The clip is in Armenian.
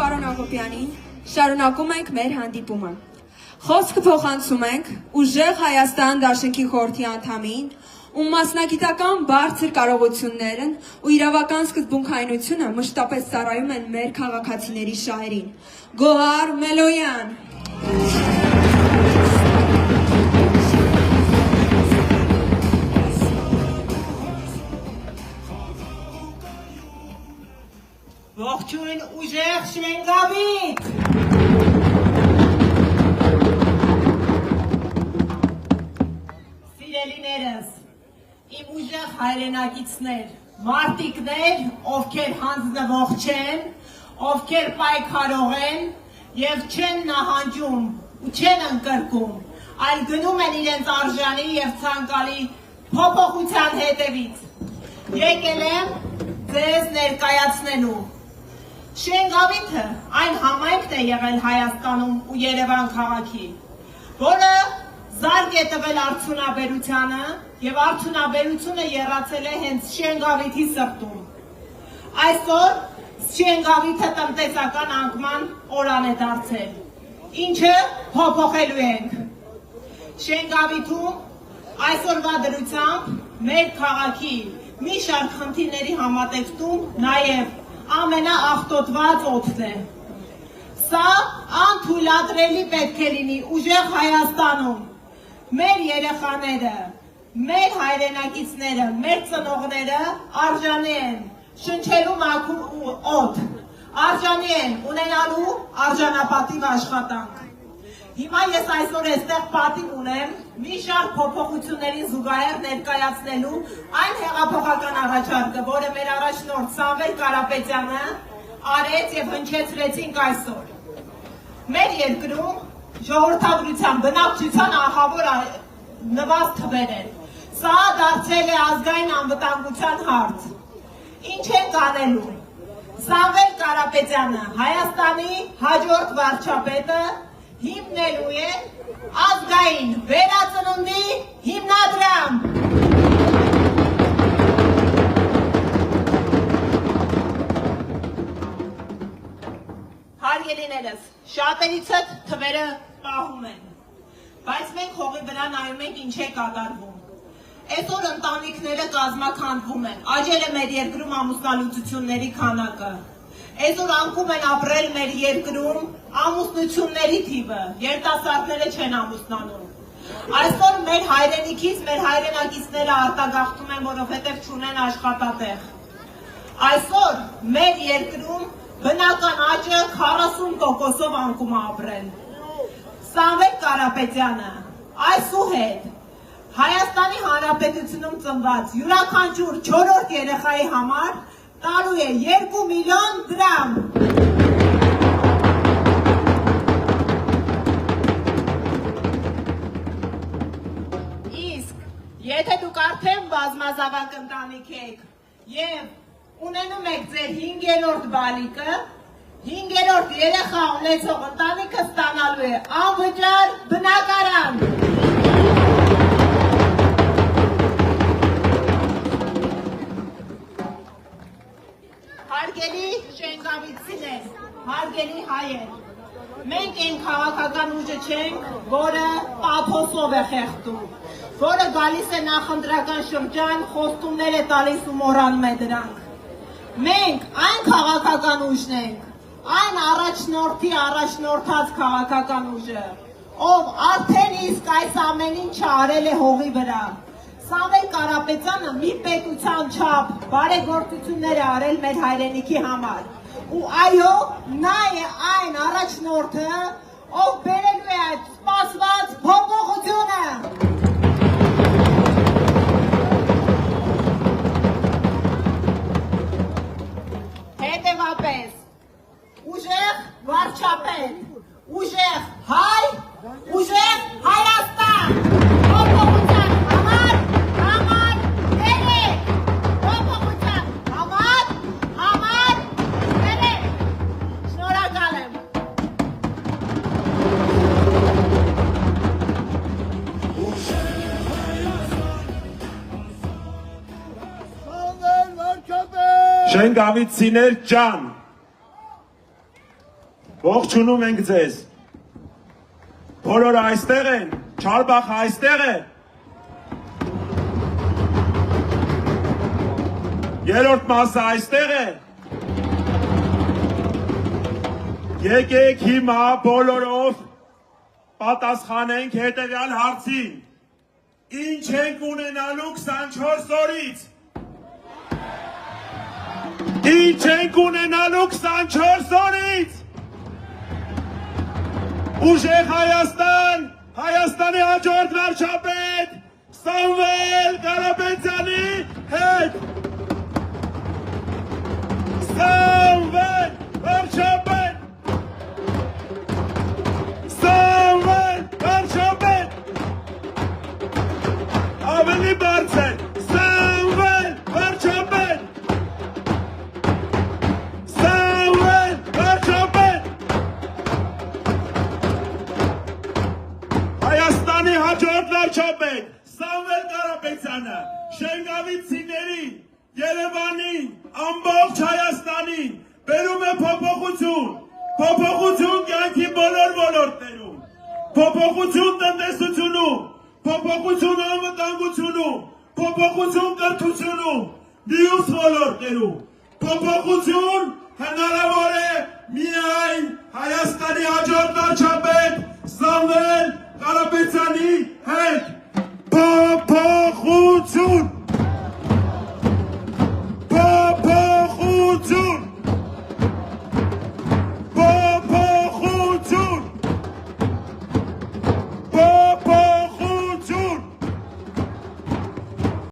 պարոն Աղոպյանին, շարունակում ենք մեր հանդիպումը։ Խոսքը փոխանցում ենք ուժեղ Հայաստան Դաշնքի խորհրդի անդամին, ում մասնագիտական բարձր կարողություններն ու իրավական սկզբունքայնությունը մշտապես ծառայում են մեր քաղաքացիների շահերին։ Գոհար Մելոյան։ Ողջույն ուժեղ Շենգավիթ։ Սիրելիներս, իմ ուժեղ հայրենակիցներ, մարտիկներ, ովքեր հանձնվող չեն, ովքեր պայքարող են և չեն նահանջում ու չեն ընկրկում, այլ գնում են իրենց արժանի և ցանկալի փոփոխության հետևից։ Եկել եմ ձեզ ներկայացնելու։ Շենգավիթը այն համայնքն է եղել Հայաստանում ու Երևան քաղաքի, որը զարգ է տվել արդյունաբերությանը և արդյունաբերությունը եռացել է հենց Շենգավիթի սրտում։ Այսօր Շենգավիթը տնտեսական անկման օրան է դարձել, ինչը փոփոխելու ենք։ Շենգավիթում այսօրվա դրությամբ մեր քաղաքի մի շարք խնդիրների համատեքստում նաև ամենաաղտոտված օդն է։ Սա անթույլատրելի պետք է լինի ուժեղ Հայաստանում։ Մեր երեխաները, մեր հայրենակիցները, մեր ծնողները արժանի են շնչելու մաքուր օդ, արժանի են ունենալու արժանապատիվ աշխատանք։ Հիմա ես այսօր այստեղ պատիվ ունեմ մի շարք փոփոխություններին զուգահեռ ներկայացնելու այն հեղափոխական առաջարկը, որը մեր առաջնորդ Սամվել Կարապետյանը արեց և հնչեցրեցինք այսօր։ Մեր երկրում ժողովրդավարության բնակչության ահավոր նվազ թվեր են։ Սա դարձել է ազգային անվտանգության հարց։ Ինչ ենք անելու։ Սամվել Կարապետյանը, Հայաստանի հաջորդ վարչապետը, հիմնելու է ազգային վերածնունդի հիմնադրամ։ Հարգելիներս, շատերիցդ թվերը պահում են, բայց մենք հողի վրա նայում ենք ինչ է կատարվում։ Այսօր ընտանիքները կազմաքանդվում են, աճել է մեր երկրում ամուսնալուծությունների քանակը։ Այսօր անկում են ապրել մեր երկրում ամուսնությունների թիվը, երիտասարդները չեն ամուսնանում։ Այսօր մեր հայրենիքից մեր հայրենակիցները արտագաղթում են, որովհետև չունեն աշխատատեղ։ Այսօր մեր երկրում բնական աճը 40%-ով անկում է ապրել։ Սամվել Կարապետյանը այսուհետ Հայաստանի Հանրապետությունում ծնված յուրաքանչյուր 4-րդ երեխայի համար տալու է 2 միլիոն դրամ։ Իսկ եթե դուք արդեն բազմազավակ ընտանիք եք և ունենում եք ձեր 5-րդ բալիկը, 5-րդ երեխա ունեցող ընտանիքը ստանալու է անվճար բնակարան։ Հարգելի շենգավիթցիներ, հարգելի հայեր, մենք այն քաղաքական ուժը չենք, որը պաթոսով է խեղդում, որը գալիս է նախընտրական շրջան, խոստումներ է տալիս ու մոռանում է դրանք։ Մենք այն քաղաքական ուժն ենք, այն առաջնորդի առաջնորդած քաղաքական ուժը, ով արդեն իսկ այս ամեն ինչը արել է հողի վրա։ Սամվել Կարապետյանը մի պետության չափ բարեգործություններ է արել մեր հայրենիքի համար։ Ու այո, նա է այն առաջնորդը, ով բերելու է այդ սպասված փոփոխությունը։ Հետևապես, ուժեղ վարչապետ, ուժեղ հայ, ուժեղ Հայաստան, փոփոխության համար դերեք, փոփոխության համար դերեք, շնորհակալ եմ։ Շենգավիթցիներ ջան, Ողջունում ենք ձեզ։ Բոլորը այստեղ են, Չարբախը այստեղ է։ Երրորդ մասը այստեղ է։ Եկեք հիմա բոլորով պատասխանենք հետևյալ հարցին. ինչ ենք ունենալու 24 օրից։ Ինչ ենք ունենալու 24 օրից։ Ուժեղ Հայաստան, Հայաստանի հաջորդ վարչապետ Սամվել Կարապետյանի հետ։ Սամվել վարչապետ։ Սամվել վարչապետ։ Ավելի բարձր։ Սամվել վարչապետ։ Սամվել վարչապետ։ Հայաստանի հաջորդ վարչապետ Սամվել Կարապետյանը Շենգավիցիներին, Երևանին, ամբողջ Հայաստանին բերում է փոփոխություն, փոփոխություն կյանքի բոլոր ոլորտներում, փոփոխություն տնտեսությունում, փոփոխություն անվտանգությունում, փոփոխություն կրթությունում, մյուս ոլորտներում, փոփոխություն հնարավոր է միայն Հայաստանի հաջորդ վարչապետ Սամվել Կարապետյանի հետ։ Փոփոխություն